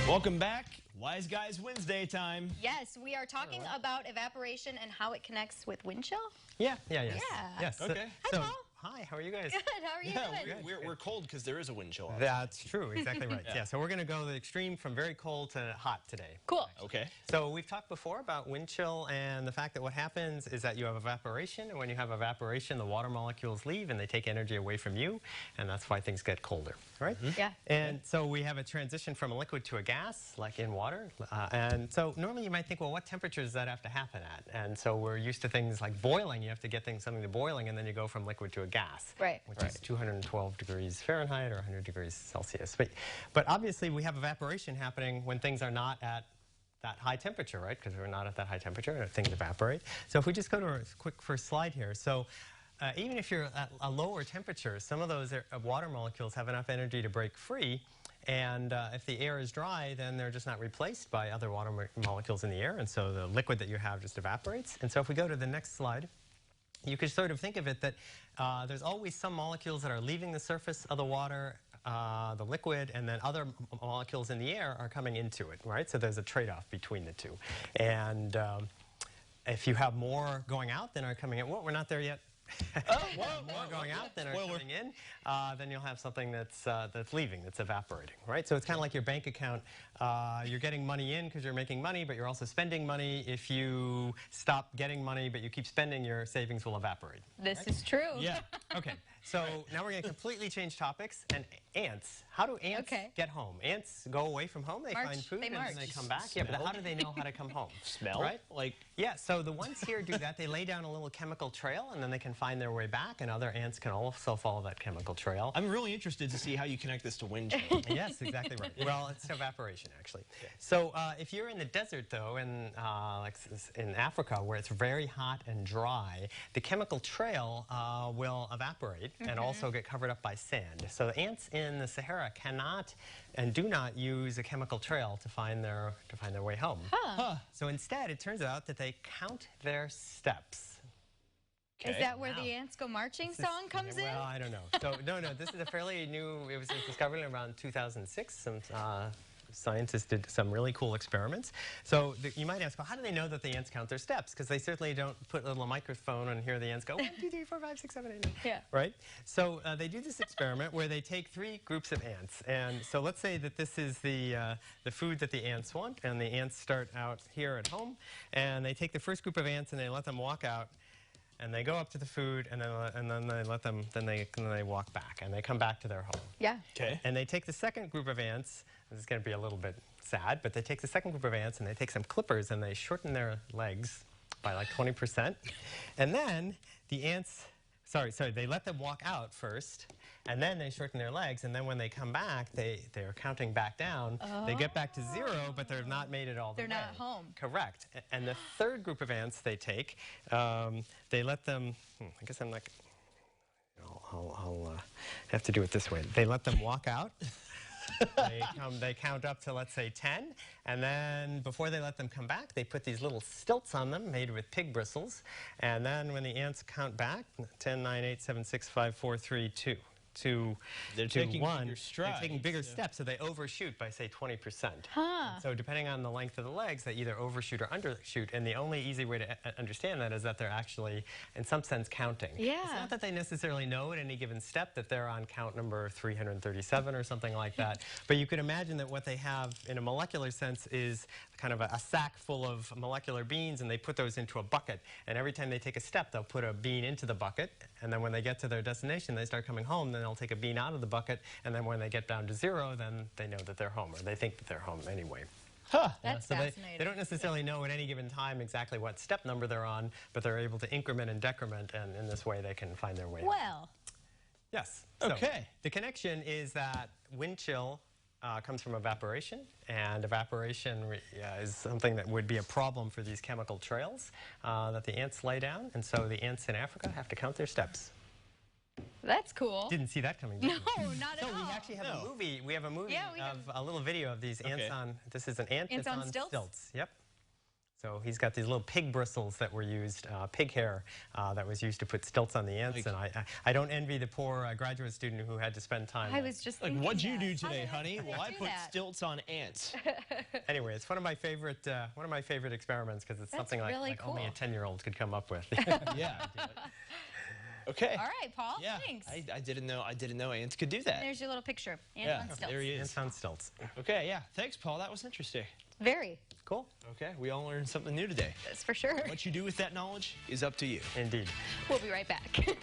Welcome back. Wise Guys Wednesday time. Yes, we are talking about evaporation and how it connects with wind chill. Yes. Hi, Okay. Paul. Hi, how are you guys? Good. How are you doing? We're cold because there is a wind chill. That's true. Exactly right. Yeah. So we're going to go the extreme from very cold to hot today. Cool. Okay. So we've talked before about wind chill and the fact that what happens is that you have evaporation, and when you have evaporation, the water molecules leave and they take energy away from you, and that's why things get colder, right? Yeah. And so we have a transition from a liquid to a gas, like in water. And so normally you might think, well, what temperature does that have to happen at? And so we're used to things like boiling. You have to get something to boiling, and then you go from liquid to a gas. Right. Which is 212 degrees Fahrenheit or 100 degrees Celsius. But obviously we have evaporation happening when things are not at that high temperature, right? Because we're not at that high temperature and things evaporate. So if we just go to a quick first slide here. So even if you're at a lower temperature, some of those water molecules have enough energy to break free. And if the air is dry, then they're just not replaced by other water molecules in the air. And so the liquid that you have just evaporates. And so if we go to the next slide, you could sort of think of it that there's always some molecules that are leaving the surface of the water, the liquid, and then other molecules in the air are coming into it, right? So there's a trade-off between the two. And if you have more going out than are coming in, well, we're not there yet. More going out than are coming in, then you'll have something that's leaving, that's evaporating, right? So it's kind of like your bank account. You're getting money in because you're making money, but you're also spending money. If you stop getting money, but you keep spending, your savings will evaporate. This is true. Yeah. Okay. So now we're going to completely change topics. And ants, how do ants get home? Ants go away from home, they find food, and then they come back. Yeah, but how do they know how to come home? Smell? Right? Like, yeah, so the ones here do that. They lay down a little chemical trail, and then they can find their way back, and other ants can also follow that chemical trail. I'm really interested to see how you connect this to wind chill. Yes, exactly right. Well, it's evaporation, actually. So if you're in the desert, though, like in Africa, where it's very hot and dry, the chemical trail will evaporate and also get covered up by sand. So the ants in the Sahara cannot and do not use a chemical trail to find their way home. So instead, it turns out that they count their steps. Okay. Is that where the ants go marching song comes in? Well, I don't know. So no, this is a fairly new. It was discovered in around 2006. Some scientists did some really cool experiments. So you might ask, well, how do they know that the ants count their steps? Because they certainly don't put a little microphone and hear the ants go 1, 2, 3, 4, 5, 6, 7, 8, 9. Yeah. Right. So they do this experiment where they take 3 groups of ants, and so let's say that this is the food that the ants want, and the ants start out here at home, and they take the first group of ants and they let them walk out. And they go up to the food, and then they let them. Then they walk back, and they come back to their home. Yeah. Okay. And they take the second group of ants. This is going to be a little bit sad, but they take the second group of ants, and they take some clippers, and they shorten their legs by like 20%. And then the ants. Sorry, they let them walk out first, and then they shorten their legs, and then when they come back, they're counting back down. They get back to 0, but they've not made it all the way. They're not home. Correct. And the third group of ants they take, they let them, I guess I'm not, I'll have to do it this way. They let them walk out. They count up to, let's say, 10, and then before they let them come back, they put these little stilts on them made with pig bristles, and then when the ants count back, 10, 9, 8, 7, 6, 5, 4, 3, 2. They're taking bigger strides. They're taking bigger steps, so they overshoot by, say, 20%. Huh. So depending on the length of the legs, they either overshoot or undershoot, and the only easy way to understand that is that they're actually, in some sense, counting. Yeah. It's not that they necessarily know at any given step that they're on count number 337 or something like that, but you could imagine that what they have in a molecular sense is kind of a sack full of molecular beans, and they put those into a bucket, and every time they take a step, they'll put a bean into the bucket, and then when they get to their destination, they start coming home, then they'll take a bean out of the bucket, and then when they get down to 0, then they know that they're home, or they think that they're home anyway. That's so fascinating. They don't necessarily know at any given time exactly what step number they're on, but they're able to increment and decrement, and in this way they can find their way home. Well. Yes. Okay. So the connection is that wind chill comes from evaporation, and evaporation is something that would be a problem for these chemical trails that the ants lay down, and so the ants in Africa have to count their steps. That's cool. Didn't see that coming. No, not at all. So we actually have a movie. We have a movie Yeah, of a little video of these ants on. This is an ant Ants that's on stilts? Yep. So he's got these little pig bristles that were used, pig hair that was used to put stilts on the ants. And I don't envy the poor graduate student who had to spend time. I was just like, thinking what'd you that. do today, honey? Well, I do put that? stilts on ants. Anyway, it's one of my favorite experiments because it's something really like only a cool. 10-year-old could come up with. Yeah. Okay. All right, Paul. Yeah. Thanks. I didn't know ants could do that. There's your little picture. Ant Yeah, on stilts. there he is. Ants on stilts. Okay, yeah. Thanks, Paul. That was interesting. Very. Cool. Okay, we all learned something new today. That's for sure. What you do with that knowledge is up to you. Indeed. We'll be right back.